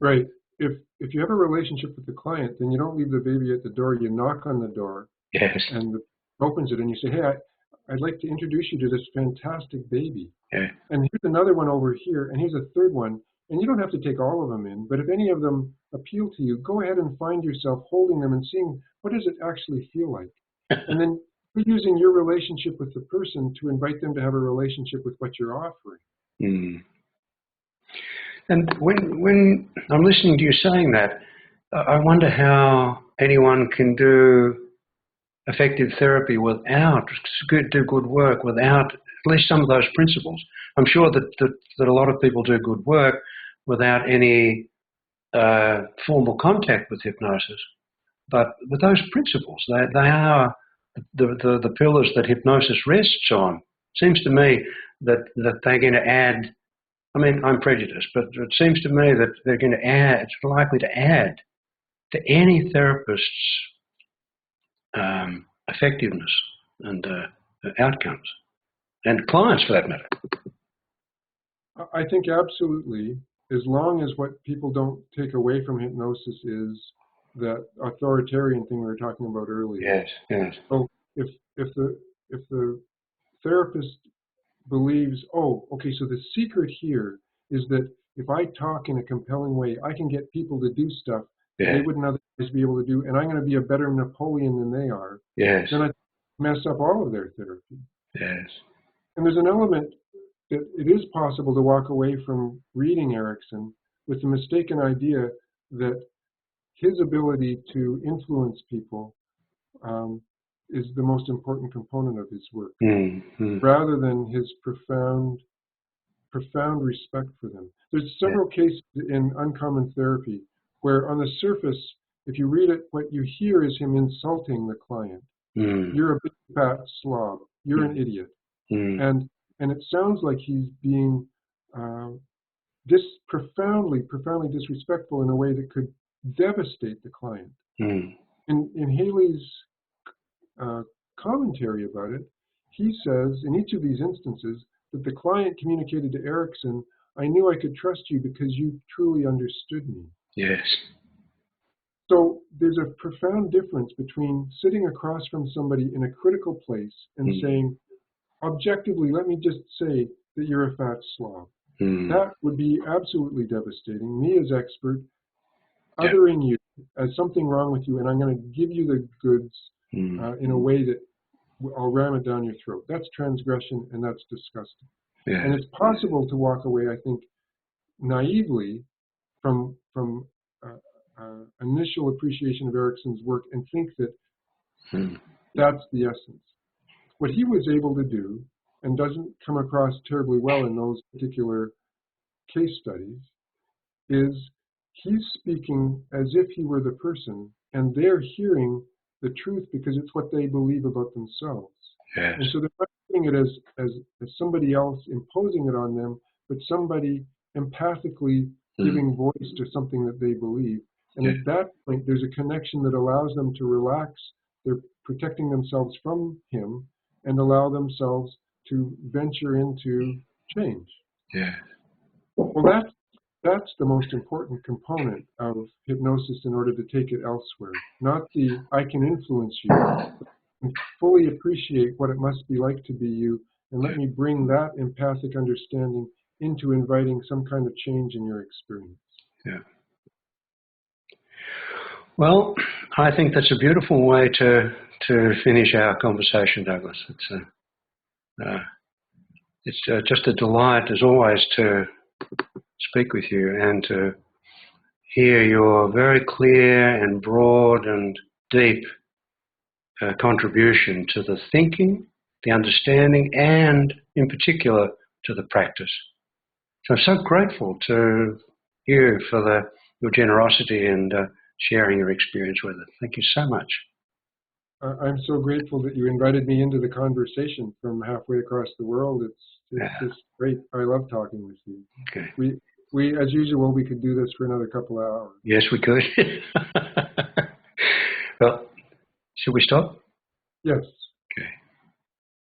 right, if you have a relationship with the client, then you don't leave the baby at the door. You knock on the door, Yes. and opens it, and you say, "Hey, I'd like to introduce you to this fantastic baby. Yeah. And here's another one over here, and here's a third one." And you don't have to take all of them in, but if any of them appeal to you, go ahead and find yourself holding them and seeing what does it actually feel like. And then you're using your relationship with the person to invite them to have a relationship with what you're offering. Mm. And when I'm listening to you saying that, I wonder how anyone can do effective therapy without, do good work without at least some of those principles. I'm sure that a lot of people do good work without any formal contact with hypnosis. But with those principles, they are the pillars that hypnosis rests on. It seems to me that they're going to add, I mean, I'm prejudiced, but it seems to me that they're going to add, it's likely to add to any therapist's effectiveness and outcomes, and clients for that matter. I think absolutely, as long as what people don't take away from hypnosis is that authoritarian thing we were talking about earlier. Yes, yes. So if the therapist believes, oh, okay, so the secret here is that if I talk in a compelling way, I can get people to do stuff they wouldn't otherwise be able to do, and I'm going to be a better Napoleon than they are. Yes. Then I mess up all of their therapy. Yes. And there's an element that it is possible to walk away from reading Erickson with the mistaken idea that his ability to influence people is the most important component of his work, rather than his profound respect for them. There's several cases in Uncommon Therapy where on the surface, if you read it, what you hear is him insulting the client. You're a big fat slob. You're an idiot. And it sounds like he's being profoundly disrespectful in a way that could devastate the client. In Haley's commentary about it, he says in each of these instances that the client communicated to Erickson, "I knew I could trust you because you truly understood me." Yes. So there's a profound difference between sitting across from somebody in a critical place and saying, objectively, let me just say that you're a fat slob. That would be absolutely devastating. Me as expert, othering you as something wrong with you, and I'm going to give you the goods in a way that I'll ram it down your throat. That's transgression, and that's disgusting. Yeah. And it's possible to walk away, I think, naively from initial appreciation of Erickson's work and think that that's the essence. What he was able to do, and doesn't come across terribly well in those particular case studies, is he's speaking as if he were the person, and they're hearing the truth because it's what they believe about themselves. Yes. And so they're not seeing it as somebody else imposing it on them, but somebody empathically giving voice to something that they believe. And at that point, there's a connection that allows them to relax. They're protecting themselves from him and allow themselves to venture into change. Yeah. Well, that's the most important component of hypnosis in order to take it elsewhere. Not the I can influence you, and fully appreciate what it must be like to be you, and let me bring that empathic understanding into inviting some kind of change in your experience. Yeah. Well, I think that's a beautiful way to finish our conversation, Douglas. It's just a delight, as always, to speak with you and to hear your very clear and broad and deep contribution to the thinking, the understanding, and in particular to the practice. So I'm so grateful to you for your generosity and sharing your experience with it. Thank you so much. I'm so grateful that you invited me into the conversation from halfway across the world. It's just great. I love talking with you. Okay. as usual, we could do this for another couple of hours. Yes, we could. Well, should we stop? Yes.